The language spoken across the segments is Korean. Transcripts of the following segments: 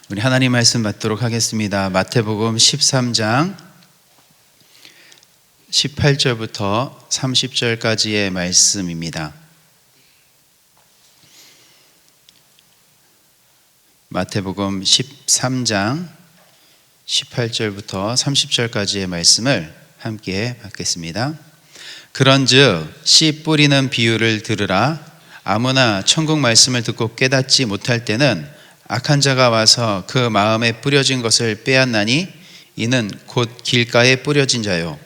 우리 하나님 말씀 받도록 하겠습니다. 마태복음 13장 18절부터 30절까지의 말씀입니다. 마태복음 13장 18절부터 30절까지의 말씀을 함께 받겠습니다. 그런즉 씨 뿌리는 비유를 들으라. 아무나 천국 말씀을 듣고 깨닫지 못할 때는 악한 자가 와서 그 마음에 뿌려진 것을 빼앗나니 이는 곧 길가에 뿌려진 자요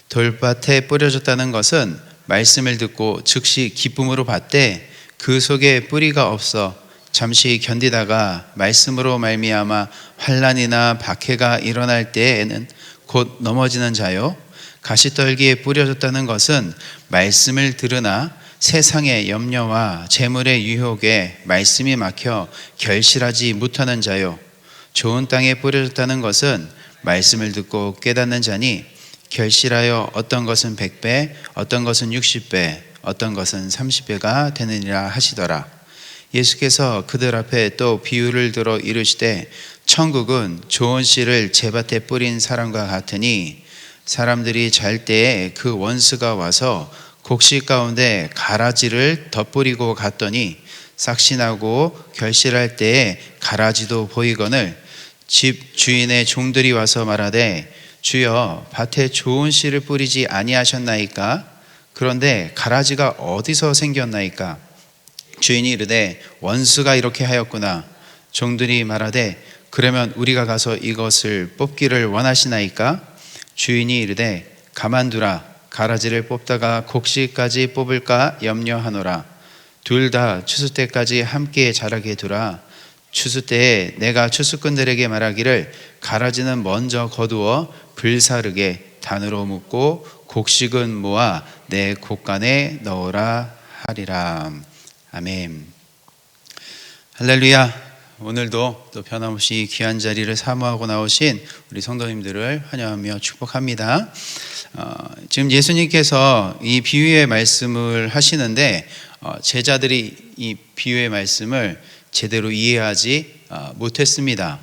돌밭에 뿌려졌다는 것은 말씀을 듣고 즉시 기쁨으로 받되 그 속에 뿌리가 없어 잠시 견디다가 말씀으로 말미암아 환난이나 박해가 일어날 때에는 곧 넘어지는 자요 가시떨기에 뿌려졌다는 것은 말씀을 들으나 세상의 염려와 재물의 유혹에 말씀이 막혀 결실하지 못하는 자요 좋은 땅에 뿌려졌다는 것은 말씀을 듣고 깨닫는 자니 결실하여 어떤 것은 100배, 어떤 것은 60배, 어떤 것은 30배가 되느니라 하시더라. 예수께서 그들 앞에 또 비유를 들어 이르시되 천국은 좋은 씨를 제밭에 뿌린 사람과 같으니 사람들이 잘 때에 그 원수가 와서 곡식 가운데 가라지를 덧뿌리고 갔더니 싹신하고 결실할 때에 가라지도 보이거늘 집 주인의 종들이 와서 말하되 주여 밭에 좋은 씨를 뿌리지 아니하셨나이까? 그런데 가라지가 어디서 생겼나이까? 주인이 이르되 원수가 이렇게 하였구나. 종들이 말하되 그러면 우리가 가서 이것을 뽑기를 원하시나이까? 주인이 이르되 가만두라. 가라지를 뽑다가 곡식까지 뽑을까 염려하노라. 둘 다 추수 때까지 함께 자라게 두라. 추수 때에 내가 추수꾼들에게 말하기를 가라지는 먼저 거두어 불사르게 단으로 묶고 곡식은 모아 내 곡간에 넣으라 하리라. 아멘. 할렐루야. 오늘도 또 변함없이 귀한 자리를 사모하고 나오신 우리 성도님들을 환영하며 축복합니다. 지금 예수님께서 이 비유의 말씀을 하시는데 제자들이 이 비유의 말씀을 제대로 이해하지 못했습니다.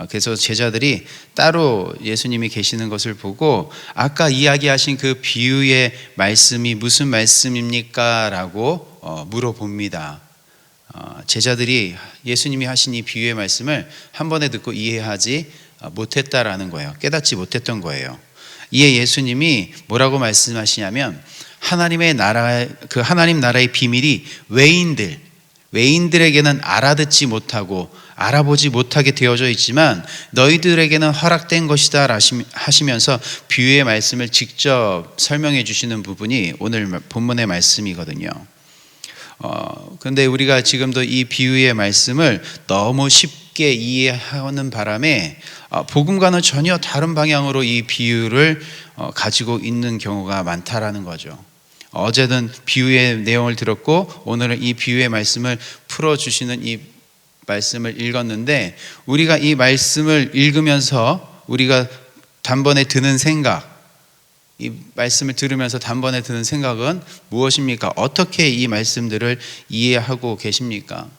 그래서 제자들이 따로 예수님이 계시는 것을 보고 아까 이야기하신 그 비유의 말씀이 무슨 말씀입니까? 라고 물어봅니다. 제자들이 예수님이 하신 이 비유의 말씀을 한 번에 듣고 이해하지 못했다라는 거예요. 깨닫지 못했던 거예요. 이에 예수님이 뭐라고 말씀하시냐면 하나님의 나라, 그 하나님 나라의 비밀이 외인들에게는 알아듣지 못하고 알아보지 못하게 되어져 있지만 너희들에게는 허락된 것이다 하시면서 비유의 말씀을 직접 설명해 주시는 부분이 오늘 본문의 말씀이거든요. 그런데 우리가 지금도 이 비유의 말씀을 너무 쉽게 이해하는 바람에 복음과는 전혀 다른 방향으로 이 비유를 가지고 있는 경우가 많다라는 거죠. 어제는 비유의 내용을 들었고 오늘은 이 비유의 말씀을 풀어주시는 이 말씀을 읽었는데 우리가 이 말씀을 읽으면서 우리가 단번에 드는 생각, 이 말씀을 들으면서 단번에 드는 생각은 무엇입니까? 어떻게 이 말씀들을 이해하고 계십니까?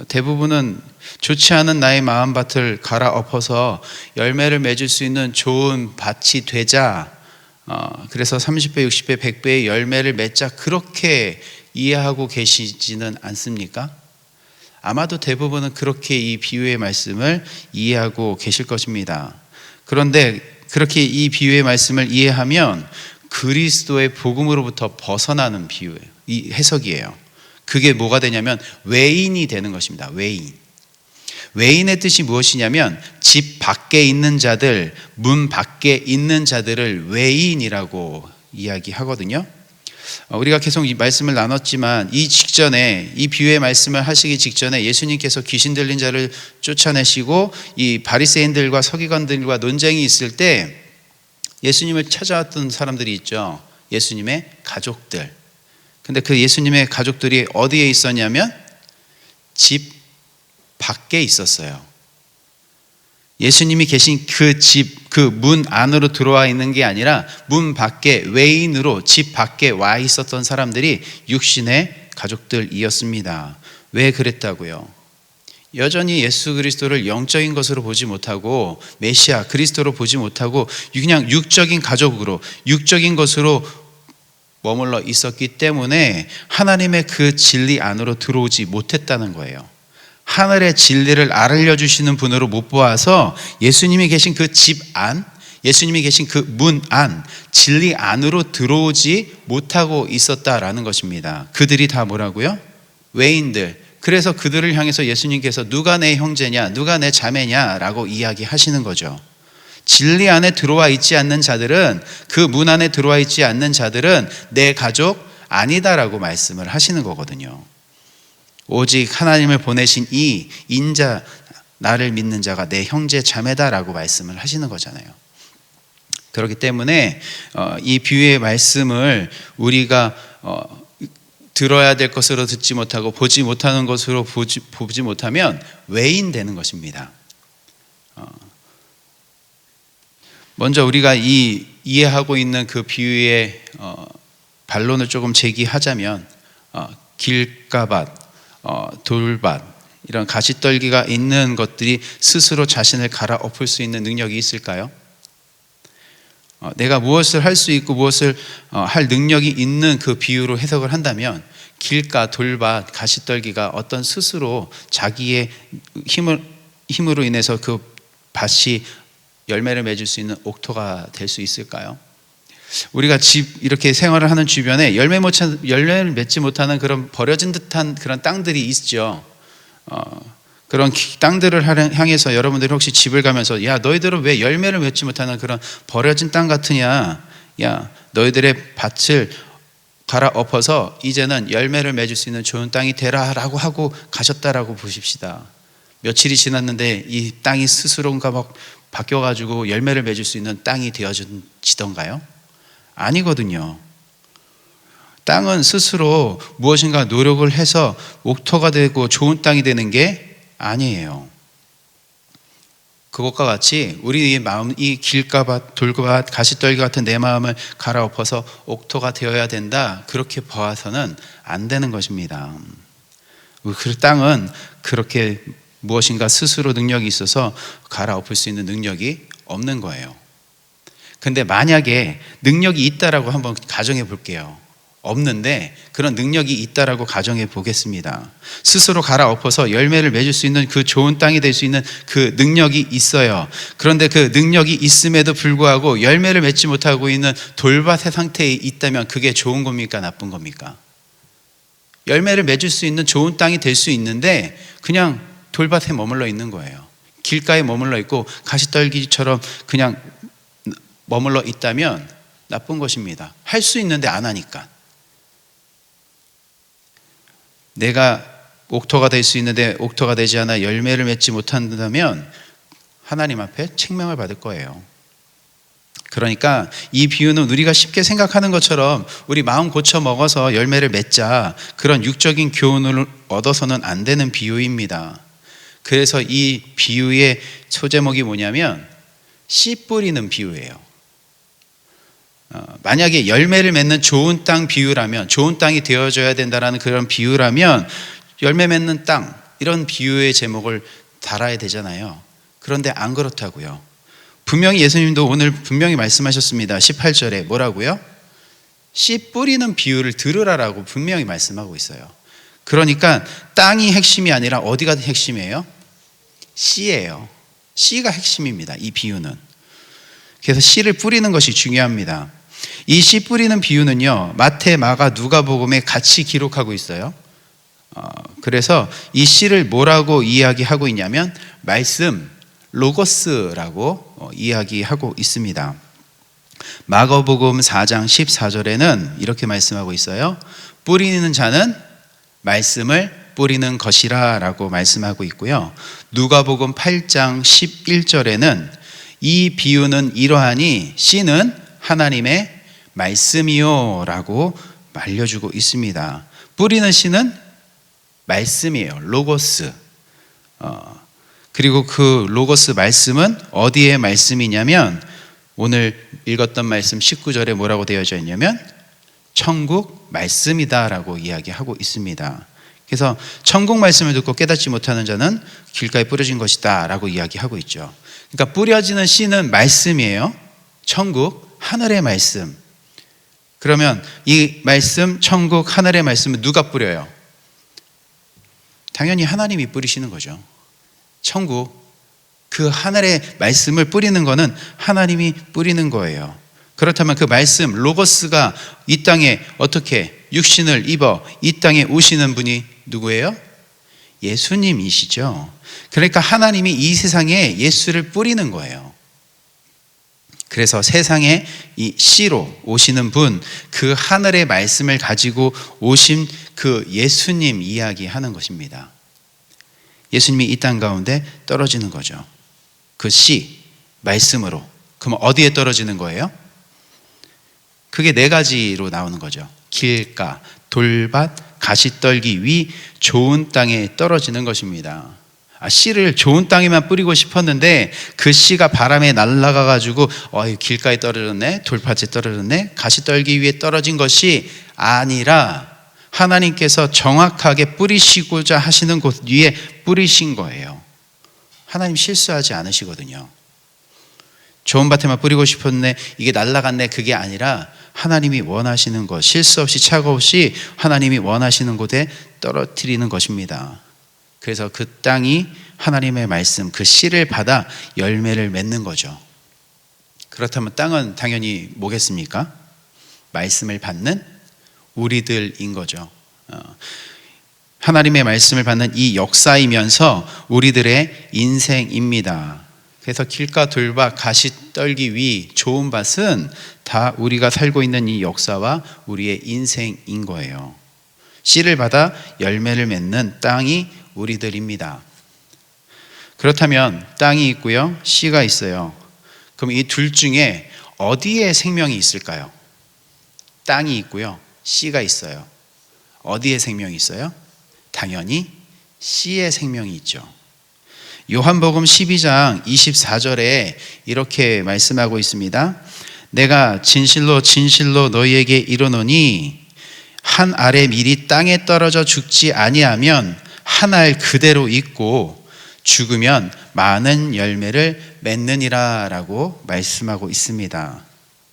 대부분은 좋지 않은 나의 마음밭을 갈아엎어서 열매를 맺을 수 있는 좋은 밭이 되자, 그래서 30배, 60배, 100배의 열매를 맺자 그렇게 이해하고 계시지는 않습니까? 아마도 대부분은 그렇게 이 비유의 말씀을 이해하고 계실 것입니다. 그런데 그렇게 이 비유의 말씀을 이해하면 그리스도의 복음으로부터 벗어나는 비유예요. 이 해석이에요. 그게 뭐가 되냐면 외인이 되는 것입니다. 외인의 뜻이 무엇이냐면 집 밖에 있는 자들, 문 밖에 있는 자들을 외인이라고 이야기하거든요. 우리가 계속 이 말씀을 나눴지만 이 직전에 이 비유의 말씀을 하시기 직전에 예수님께서 귀신 들린 자를 쫓아내시고 이 바리새인들과 서기관들과 논쟁이 있을 때 예수님을 찾아왔던 사람들이 있죠. 예수님의 가족들. 근데 그 예수님의 가족들이 어디에 있었냐면 집 밖에 있었어요. 예수님이 계신 그 집, 그 문 안으로 들어와 있는 게 아니라 문 밖에 외인으로 집 밖에 와 있었던 사람들이 육신의 가족들이었습니다. 왜 그랬다고요? 여전히 예수 그리스도를 영적인 것으로 보지 못하고 메시아 그리스도로 보지 못하고 그냥 육적인 가족으로 육적인 것으로 머물러 있었기 때문에 하나님의 그 진리 안으로 들어오지 못했다는 거예요. 하늘의 진리를 알려주시는 분으로 못 보아서 예수님이 계신 그 집 안, 예수님이 계신 그 문 안, 진리 안으로 들어오지 못하고 있었다라는 것입니다. 그들이 다 뭐라고요? 외인들. 그래서 그들을 향해서 예수님께서 누가 내 형제냐, 누가 내 자매냐라고 이야기하시는 거죠. 진리 안에 들어와 있지 않는 자들은, 그 문 안에 들어와 있지 않는 자들은 내 가족 아니다라고 말씀을 하시는 거거든요. 오직 하나님을 보내신 이 인자, 나를 믿는 자가 내 형제 자매다라고 말씀을 하시는 거잖아요. 그렇기 때문에 이 비유의 말씀을 우리가 들어야 될 것으로 듣지 못하고 보지 못하는 것으로 보지 못하면 외인 되는 것입니다. 먼저 우리가 이해하고 있는 그 비유의 반론을 조금 제기하자면 길가밭, 돌밭 이런 가시떨기가 있는 것들이 스스로 자신을 갈아엎을 수 있는 능력이 있을까요? 내가 무엇을 할 수 있고 무엇을 할 능력이 있는 그 비유로 해석을 한다면 길가, 돌밭, 가시떨기가 어떤 스스로 자기의 힘으로 인해서 그 밭이 열매를 맺을 수 있는 옥토가 될 수 있을까요? 우리가 이렇게 생활을 하는 주변에 열매를 맺지 못하는 그런 버려진 듯한 그런 땅들이 있죠. 그런 땅들을 향해서 여러분들이 혹시 집을 가면서 야 너희들은 왜 열매를 맺지 못하는 그런 버려진 땅 같으냐, 야 너희들의 밭을 갈아엎어서 이제는 열매를 맺을 수 있는 좋은 땅이 되라 라고 하고 가셨다라고 보십시다. 며칠이 지났는데 이 땅이 스스로인가 막 바뀌어가지고 열매를 맺을 수 있는 땅이 되어지던가요? 아니거든요. 땅은 스스로 무엇인가 노력을 해서 옥토가 되고 좋은 땅이 되는 게 아니에요. 그것과 같이 우리의 마음, 이 길가밭, 돌가밭, 가시떨기 같은 내 마음을 갈아엎어서 옥토가 되어야 된다, 그렇게 봐서는 안 되는 것입니다. 그 땅은 그렇게 무엇인가 스스로 능력이 있어서 갈아엎을 수 있는 능력이 없는 거예요. 근데 만약에 능력이 있다라고 한번 가정해 볼게요. 없는데 그런 능력이 있다라고 가정해 보겠습니다. 스스로 갈아엎어서 열매를 맺을 수 있는 그 좋은 땅이 될 수 있는 그 능력이 있어요. 그런데 그 능력이 있음에도 불구하고 열매를 맺지 못하고 있는 돌밭의 상태에 있다면 그게 좋은 겁니까? 나쁜 겁니까? 열매를 맺을 수 있는 좋은 땅이 될 수 있는데 그냥 돌밭에 머물러 있는 거예요. 길가에 머물러 있고 가시떨기처럼 그냥 머물러 있다면 나쁜 것입니다. 할 수 있는데 안 하니까. 내가 옥토가 될 수 있는데 옥토가 되지 않아 열매를 맺지 못한다면 하나님 앞에 책망을 받을 거예요. 그러니까 이 비유는 우리가 쉽게 생각하는 것처럼 우리 마음 고쳐 먹어서 열매를 맺자, 그런 육적인 교훈을 얻어서는 안 되는 비유입니다. 그래서 이 비유의 소제목이 뭐냐면 씨 뿌리는 비유예요. 만약에 열매를 맺는 좋은 땅 비유라면, 좋은 땅이 되어줘야 된다는 그런 비유라면 열매 맺는 땅, 이런 비유의 제목을 달아야 되잖아요. 그런데 안 그렇다고요. 분명히 예수님도 오늘 분명히 말씀하셨습니다. 18절에 뭐라고요? 씨 뿌리는 비유를 들으라라고 분명히 말씀하고 있어요. 그러니까 땅이 핵심이 아니라 어디가 핵심이에요? 씨예요. 씨가 핵심입니다. 이 비유는. 그래서 씨를 뿌리는 것이 중요합니다. 이 씨 뿌리는 비유는요, 마태, 마가, 누가복음에 같이 기록하고 있어요. 그래서 이 씨를 뭐라고 이야기하고 있냐면 말씀, 로고스라고 이야기하고 있습니다. 마가복음 4장 14절에는 이렇게 말씀하고 있어요. 뿌리는 자는 말씀을 뿌리는 것이라 라고 말씀하고 있고요. 누가복음 8장 11절에는 이 비유는 이러하니 씨는 하나님의 말씀이요 라고 알려주고 있습니다. 뿌리는 씨는 말씀이에요. 로고스. 그리고 그 로고스 말씀은 어디에 말씀이냐면 오늘 읽었던 말씀 19절에 뭐라고 되어져 있냐면 천국 말씀이다 라고 이야기하고 있습니다. 그래서 천국 말씀을 듣고 깨닫지 못하는 자는 길가에 뿌려진 것이다 라고 이야기하고 있죠. 그러니까 뿌려지는 씨는 말씀이에요. 천국, 하늘의 말씀. 그러면 이 말씀, 천국, 하늘의 말씀은 누가 뿌려요? 당연히 하나님이 뿌리시는 거죠. 천국, 그 하늘의 말씀을 뿌리는 거는 하나님이 뿌리는 거예요. 그렇다면 그 말씀, 로고스가 이 땅에 어떻게 육신을 입어 이 땅에 오시는 분이 누구예요? 예수님이시죠. 그러니까 하나님이 이 세상에 예수를 뿌리는 거예요. 그래서 세상에 이 씨로 오시는 분, 그 하늘의 말씀을 가지고 오신 그 예수님 이야기하는 것입니다. 예수님이 이 땅 가운데 떨어지는 거죠. 그 씨, 말씀으로. 그럼 어디에 떨어지는 거예요? 그게 네 가지로 나오는 거죠. 길가, 돌밭, 가시떨기 위, 좋은 땅에 떨어지는 것입니다. 씨를 좋은 땅에만 뿌리고 싶었는데 그 씨가 바람에 날아가가지고 길가에 떨어졌네, 돌밭에 떨어졌네, 가시떨기 위에 떨어진 것이 아니라 하나님께서 정확하게 뿌리시고자 하시는 곳 위에 뿌리신 거예요. 하나님 실수하지 않으시거든요. 좋은 밭에만 뿌리고 싶었네, 이게 날아갔네, 그게 아니라 하나님이 원하시는 것, 실수 없이 착오 없이 하나님이 원하시는 곳에 떨어뜨리는 것입니다. 그래서 그 땅이 하나님의 말씀, 그 씨를 받아 열매를 맺는 거죠. 그렇다면 땅은 당연히 뭐겠습니까? 말씀을 받는 우리들인 거죠. 하나님의 말씀을 받는 이 역사이면서 우리들의 인생입니다. 그래서 길가, 돌밭, 가시떨기 위, 좋은 밭은 다 우리가 살고 있는 이 역사와 우리의 인생인 거예요. 씨를 받아 열매를 맺는 땅이 우리들입니다. 그렇다면 땅이 있고요, 씨가 있어요. 그럼 이 둘 중에 어디에 생명이 있을까요? 땅이 있고요, 씨가 있어요. 어디에 생명이 있어요? 당연히 씨에 생명이 있죠. 요한복음 12장 24절에 이렇게 말씀하고 있습니다. 내가 진실로 진실로 너희에게 이르노니 한 알의 밀이 땅에 떨어져 죽지 아니하면 한 알 그대로 있고 죽으면 많은 열매를 맺느니라 라고 말씀하고 있습니다.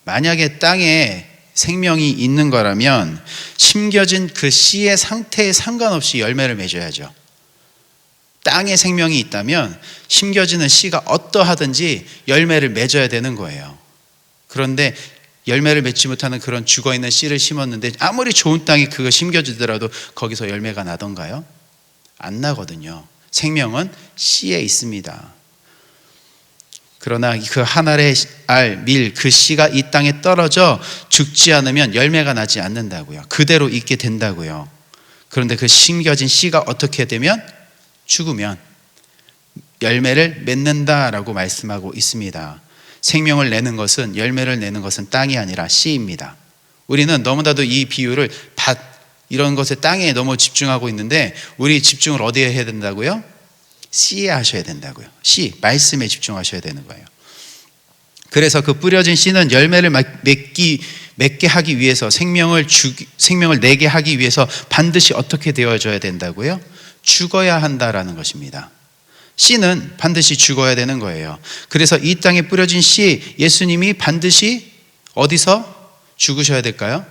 만약에 땅에 생명이 있는 거라면 심겨진 그 씨의 상태에 상관없이 열매를 맺어야죠. 땅에 생명이 있다면 심겨지는 씨가 어떠하든지 열매를 맺어야 되는 거예요. 그런데 열매를 맺지 못하는 그런 죽어있는 씨를 심었는데 아무리 좋은 땅에 그거 심겨지더라도 거기서 열매가 나던가요? 안 나거든요. 생명은 씨에 있습니다. 그러나 그 한 알의 알, 밀, 그 씨가 이 땅에 떨어져 죽지 않으면 열매가 나지 않는다고요. 그대로 있게 된다고요. 그런데 그 심겨진 씨가 어떻게 되면 죽으면 열매를 맺는다라고 말씀하고 있습니다. 생명을 내는 것은, 열매를 내는 것은 땅이 아니라 씨입니다. 우리는 너무나도 이 비유를 밭, 이런 것에 땅에 너무 집중하고 있는데 우리 집중을 어디에 해야 된다고요? 씨에 하셔야 된다고요. 씨, 말씀에 집중하셔야 되는 거예요. 그래서 그 뿌려진 씨는 열매를 맺게 하기 위해서, 생명을 내게 하기 위해서 반드시 어떻게 되어져야 된다고요? 죽어야 한다라는 것입니다. 씨는 반드시 죽어야 되는 거예요. 그래서 이 땅에 뿌려진 씨, 예수님이 반드시 어디서 죽으셔야 될까요?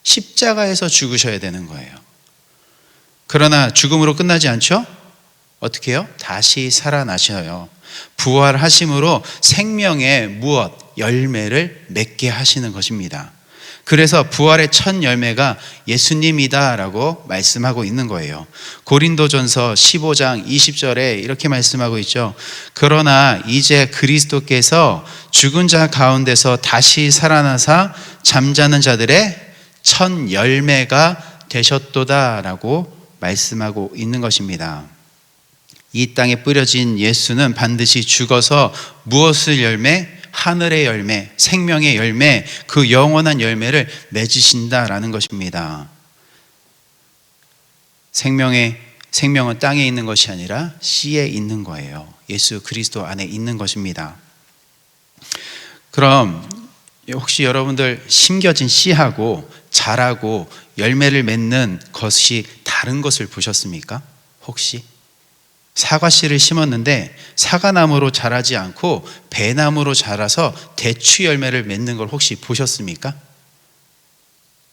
십자가에서 죽으셔야 되는 거예요. 그러나 죽음으로 끝나지 않죠? 어떻게 해요? 다시 살아나셔요. 부활하심으로 생명의 무엇? 열매를 맺게 하시는 것입니다. 그래서 부활의 첫 열매가 예수님이다라고 말씀하고 있는 거예요. 고린도전서 15장 20절에 이렇게 말씀하고 있죠. 그러나 이제 그리스도께서 죽은 자 가운데서 다시 살아나사 잠자는 자들의 첫 열매가 되셨도다라고 말씀하고 있는 것입니다. 이 땅에 뿌려진 예수는 반드시 죽어서 무엇을 열매? 하늘의 열매, 생명의 열매, 그 영원한 열매를 맺으신다라는 것입니다. 생명은 땅에 있는 것이 아니라 씨에 있는 거예요. 예수 그리스도 안에 있는 것입니다. 그럼 혹시 여러분들 심겨진 씨하고 자라고 열매를 맺는 것이 다른 것을 보셨습니까? 혹시? 사과씨를 심었는데 사과나무로 자라지 않고 배나무로 자라서 대추 열매를 맺는 걸 혹시 보셨습니까?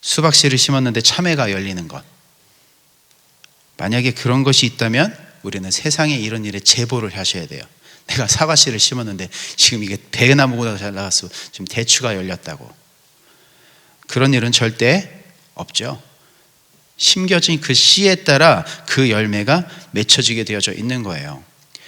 수박씨를 심었는데 참외가 열리는 것. 만약에 그런 것이 있다면 우리는 세상에 이런 일에 제보를 하셔야 돼요. 내가 사과씨를 심었는데 지금 이게 배나무보다 잘 나갔어. 지금 대추가 열렸다고. 그런 일은 절대 없죠. 심겨진 그 씨에 따라 그 열매가 맺혀지게 되어져 있는 거예요.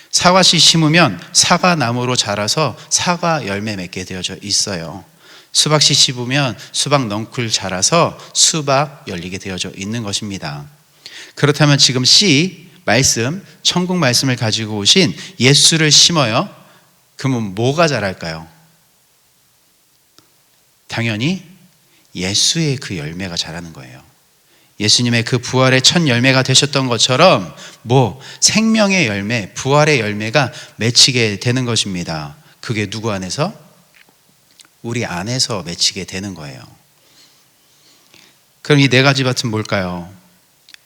사과씨 심으면 사과나무로 자라서 사과 열매 맺게 되어져 있어요. 수박씨 심으면 수박 넝쿨 자라서 수박 열리게 되어져 있는 것입니다. 그렇다면 지금 씨, 말씀, 천국 말씀을 가지고 오신 예수를 심어요. 그러면 뭐가 자랄까요? 당연히 예수의 그 열매가 자라는 거예요. 예수님의 그 부활의 첫 열매가 되셨던 것처럼 생명의 열매, 부활의 열매가 맺히게 되는 것입니다. 그게 누구 안에서? 우리 안에서 맺히게 되는 거예요. 그럼 이 네 가지 밭은 뭘까요?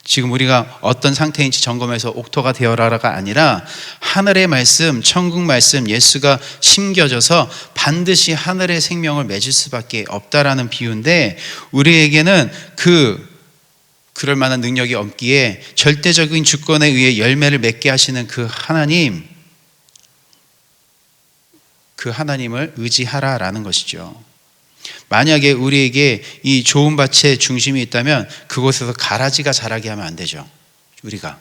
지금 우리가 어떤 상태인지 점검해서 옥토가 되어라가 아니라 하늘의 말씀, 천국 말씀, 예수가 심겨져서 반드시 하늘의 생명을 맺을 수밖에 없다라는 비유인데, 우리에게는 그럴 만한 능력이 없기에 절대적인 주권에 의해 열매를 맺게 하시는 그 하나님을 의지하라라는 것이죠. 만약에 우리에게 이 좋은 밭의 중심이 있다면 그곳에서 가라지가 자라게 하면 안 되죠. 우리가.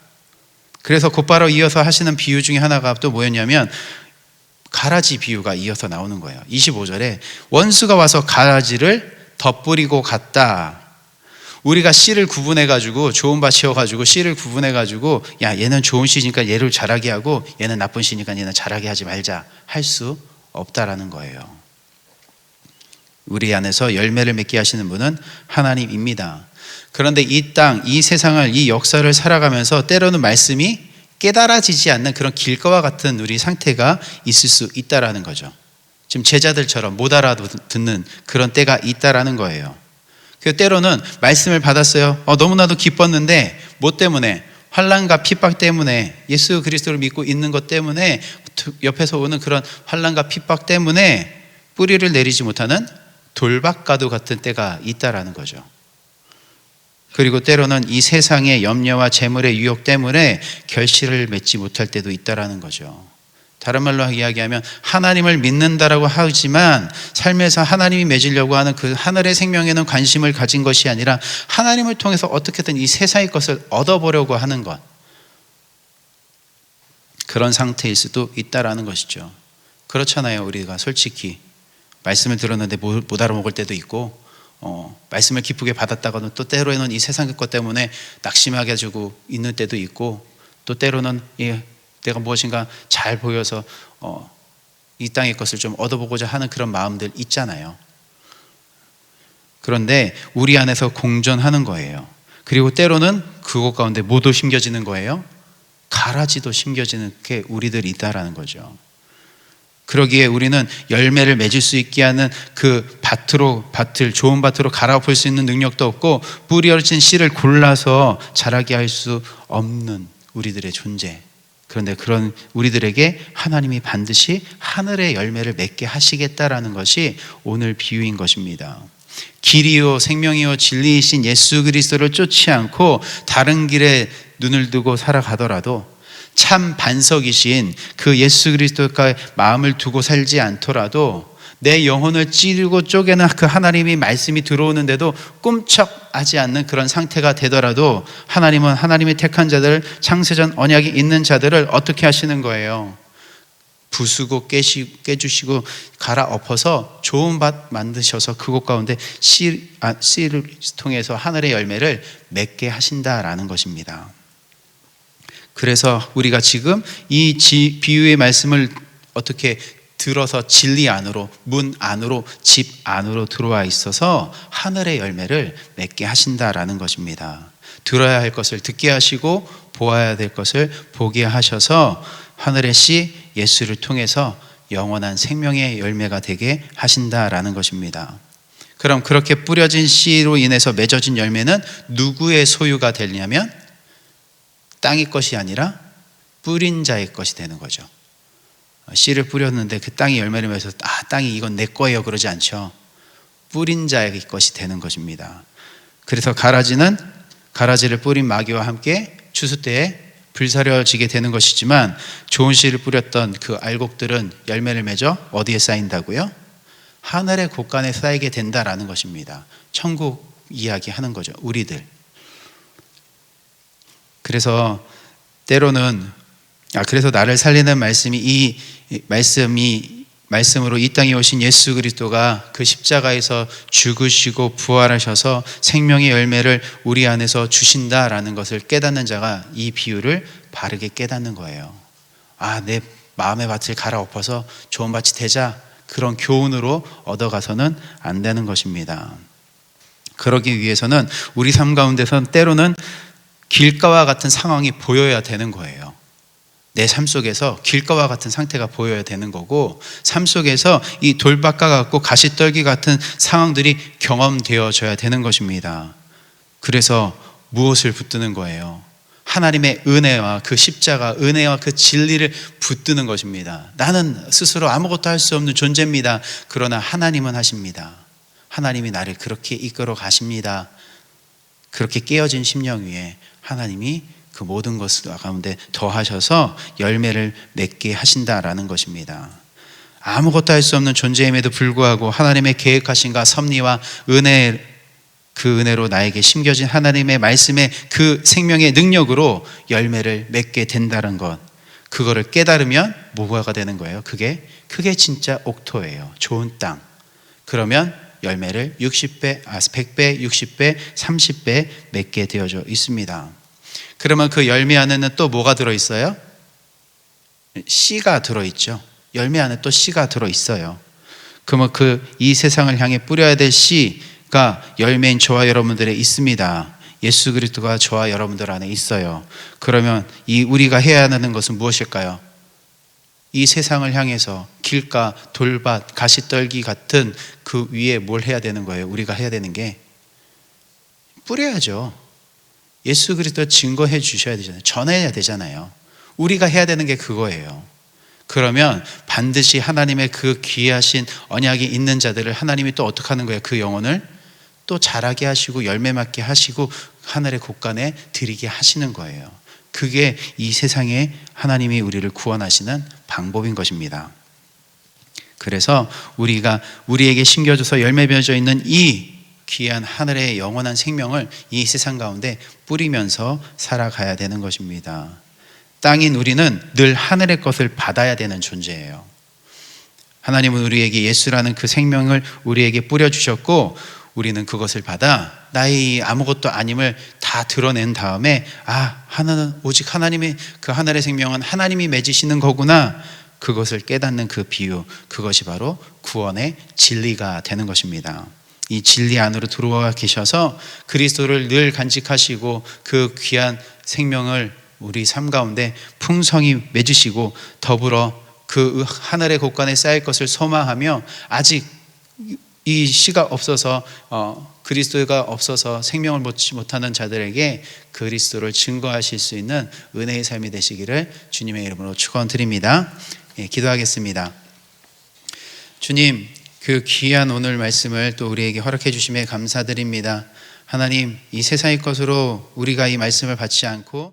그래서 곧바로 이어서 하시는 비유 중에 하나가 또 뭐였냐면 가라지 비유가 이어서 나오는 거예요. 25절에 원수가 와서 가라지를 덧뿌리고 갔다. 우리가 씨를 구분해가지고, 좋은 밭이어가지고 씨를 구분해가지고, 야, 얘는 좋은 씨니까 얘를 자라게 하고 얘는 나쁜 씨니까 얘는 자라게 하지 말자 할 수 없다라는 거예요. 우리 안에서 열매를 맺게 하시는 분은 하나님입니다. 그런데 이 땅, 이 세상을, 이 역사를 살아가면서 때로는 말씀이 깨달아지지 않는 그런 길가와 같은 우리 상태가 있을 수 있다라는 거죠. 지금 제자들처럼 못 알아듣는 그런 때가 있다라는 거예요. 그 때로는 말씀을 받았어요. 너무나도 기뻤는데 뭐 때문에? 환난과 핍박 때문에, 예수 그리스도를 믿고 있는 것 때문에, 옆에서 오는 그런 환난과 핍박 때문에 뿌리를 내리지 못하는 돌박가도 같은 때가 있다라는 거죠. 그리고 때로는 이 세상의 염려와 재물의 유혹 때문에 결실을 맺지 못할 때도 있다라는 거죠. 다른 말로 이야기하면 하나님을 믿는다라고 하지만 삶에서 하나님이 맺으려고 하는 그 하늘의 생명에는 관심을 가진 것이 아니라 하나님을 통해서 어떻게든 이 세상의 것을 얻어보려고 하는 것, 그런 상태일 수도 있다라는 것이죠. 그렇잖아요. 우리가 솔직히 말씀을 들었는데 못 알아먹을 때도 있고, 말씀을 기쁘게 받았다가는 또 때로는 이 세상의 것 때문에 낙심하게 해주고 있는 때도 있고, 또 때로는 내가 무엇인가 잘 보여서 이 땅의 것을 좀 얻어보고자 하는 그런 마음들 있잖아요. 그런데 우리 안에서 공존하는 거예요. 그리고 때로는 그것 가운데 뭐도 심겨지는 거예요? 가라지도 심겨지는 게 우리들이 있다라는 거죠. 그러기에 우리는 열매를 맺을 수 있게 하는 그 밭을 좋은 밭으로 갈아엎을 수 있는 능력도 없고, 뿌려진 씨를 골라서 자라게 할 수 없는 우리들의 존재. 그런데 그런 우리들에게 하나님이 반드시 하늘의 열매를 맺게 하시겠다라는 것이 오늘 비유인 것입니다. 길이요 생명이요 진리이신 예수 그리스도를 쫓지 않고 다른 길에 눈을 두고 살아가더라도, 참 반석이신 그 예수 그리스도의 마음을 두고 살지 않더라도, 내 영혼을 찌르고 쪼개는 그 하나님이 말씀이 들어오는데도 꿈쩍하지 않는 그런 상태가 되더라도, 하나님은 하나님의 택한 자들, 창세전 언약이 있는 자들을 어떻게 하시는 거예요? 부수고 깨주시고 갈아엎어서 좋은 밭 만드셔서 그곳 가운데 씨를 통해서 하늘의 열매를 맺게 하신다라는 것입니다. 그래서 우리가 지금 이 비유의 말씀을 어떻게 들어서 진리 안으로, 문 안으로, 집 안으로 들어와 있어서 하늘의 열매를 맺게 하신다라는 것입니다. 들어야 할 것을 듣게 하시고 보아야 될 것을 보게 하셔서 하늘의 씨 예수를 통해서 영원한 생명의 열매가 되게 하신다라는 것입니다. 그럼 그렇게 뿌려진 씨로 인해서 맺어진 열매는 누구의 소유가 되냐면 땅의 것이 아니라 뿌린 자의 것이 되는 거죠. 씨를 뿌렸는데 그 땅이 열매를 맺어서 땅이 이건 내 거예요 그러지 않죠. 뿌린 자의 것이 되는 것입니다. 그래서 가라지를 뿌린 마귀와 함께 추수 때에 불사려지게 되는 것이지만 좋은 씨를 뿌렸던 그 알곡들은 열매를 맺어 어디에 쌓인다고요? 하늘의 곳간에 쌓이게 된다라는 것입니다. 천국 이야기하는 거죠. 우리들. 그래서 때로는 그래서 나를 살리는 말씀으로 이 땅에 오신 예수 그리스도가 그 십자가에서 죽으시고 부활하셔서 생명의 열매를 우리 안에서 주신다라는 것을 깨닫는 자가 이 비유를 바르게 깨닫는 거예요. 내 마음의 밭을 갈아엎어서 좋은 밭이 되자, 그런 교훈으로 얻어가서는 안 되는 것입니다. 그러기 위해서는 우리 삶 가운데선 때로는 길가와 같은 상황이 보여야 되는 거예요. 내 삶 속에서 길가와 같은 상태가 보여야 되는 거고, 삶 속에서 이 돌밭과 같고 가시떨기 같은 상황들이 경험되어져야 되는 것입니다. 그래서 무엇을 붙드는 거예요? 하나님의 은혜와 그 십자가, 은혜와 그 진리를 붙드는 것입니다. 나는 스스로 아무것도 할 수 없는 존재입니다. 그러나 하나님은 하십니다. 하나님이 나를 그렇게 이끌어 가십니다. 그렇게 깨어진 심령 위에 하나님이 그 모든 것을 가운데 더하셔서 열매를 맺게 하신다라는 것입니다. 아무것도 할 수 없는 존재임에도 불구하고 하나님의 계획하신가 섭리와 그 은혜로 나에게 심겨진 하나님의 말씀의 그 생명의 능력으로 열매를 맺게 된다는 것, 그거를 깨달으면 뭐가 되는 거예요? 그게 진짜 옥토예요. 좋은 땅. 그러면 열매를 60배, 100배, 60배, 30배 맺게 되어져 있습니다. 그러면 그 열매 안에는 또 뭐가 들어있어요? 씨가 들어있죠. 열매 안에 또 씨가 들어있어요. 그러면 이 세상을 향해 뿌려야 될 씨가 열매인 저와 여러분들에 있습니다. 예수 그리스도가 저와 여러분들 안에 있어요. 그러면 우리가 해야 하는 것은 무엇일까요? 이 세상을 향해서 길가, 돌밭, 가시떨기 같은 그 위에 뭘 해야 되는 거예요? 우리가 해야 되는 게 뿌려야죠. 예수 그리스도 증거해 주셔야 되잖아요. 전해야 되잖아요. 우리가 해야 되는 게 그거예요. 그러면 반드시 하나님의 그 귀하신 언약이 있는 자들을 하나님이 또 어떻게 하는 거예요? 그 영혼을 또 자라게 하시고 열매 맺게 하시고 하늘의 곳간에 드리게 하시는 거예요. 그게 이 세상에 하나님이 우리를 구원하시는 방법인 것입니다. 그래서 우리에게 심겨져서 열매 맺어 있는 이 귀한 하늘의 영원한 생명을 이 세상 가운데 뿌리면서 살아가야 되는 것입니다. 땅인 우리는 늘 하늘의 것을 받아야 되는 존재예요. 하나님은 우리에게 예수라는 그 생명을 우리에게 뿌려주셨고, 우리는 그것을 받아 나의 아무것도 아님을 다 드러낸 다음에 하나는 오직 하나님의 그 하늘의 생명은 하나님이 맺으시는 거구나, 그것을 깨닫는 그 비유, 그것이 바로 구원의 진리가 되는 것입니다. 이 진리 안으로 들어와 계셔서 그리스도를 늘 간직하시고 그 귀한 생명을 우리 삶 가운데 풍성히 맺으시고 더불어 그 하늘의 곳간에 쌓일 것을 소망하며, 아직 이 씨가 없어서 그리스도가 없어서 생명을 얻지 못하는 자들에게 그리스도를 증거하실 수 있는 은혜의 삶이 되시기를 주님의 이름으로 축원드립니다. 기도하겠습니다. 주님, 그 귀한 오늘 말씀을 또 우리에게 허락해 주심에 감사드립니다. 하나님, 이 세상의 것으로 우리가 이 말씀을 받지 않고